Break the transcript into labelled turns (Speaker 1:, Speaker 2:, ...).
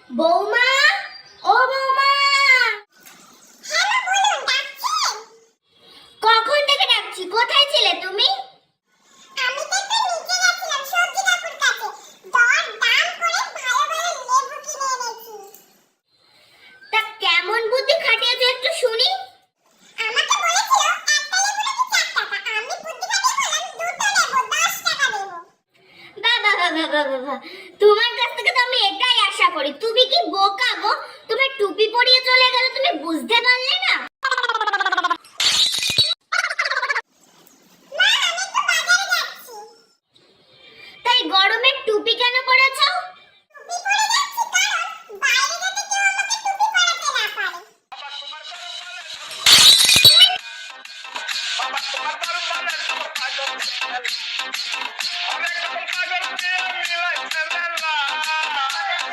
Speaker 1: বৌমা, ও বৌমা।
Speaker 2: হ্যালো, বলুন, ডাকছেন?
Speaker 1: কখন থেকে ডাকছি, কোথায় ছিলে তুমি?
Speaker 2: আমি তো একটু নিচে গেছিলাম সবজি কাকুর কাছে। দর দাম করে ভালো ভালো লেবু কিনে এনেছি।
Speaker 1: তা কেমন বুদ্ধি খাটিয়েছো একটু শুনি।
Speaker 2: আমাকে বলেছিল একটা লেবু নাকি 4 টাকা। আমি বুদ্ধি খাটিয়ে বললাম দুটো নেবো, 10 টাকা দেবো।
Speaker 1: বাবা বাবা বাবা, তোমার কাছ থেকে তো আমি এটাই আশা করি। তুমি কি বোকা গো, তোমার টুপি পরিয়ে চলে গেল, তুমি বুঝতে পারলে না?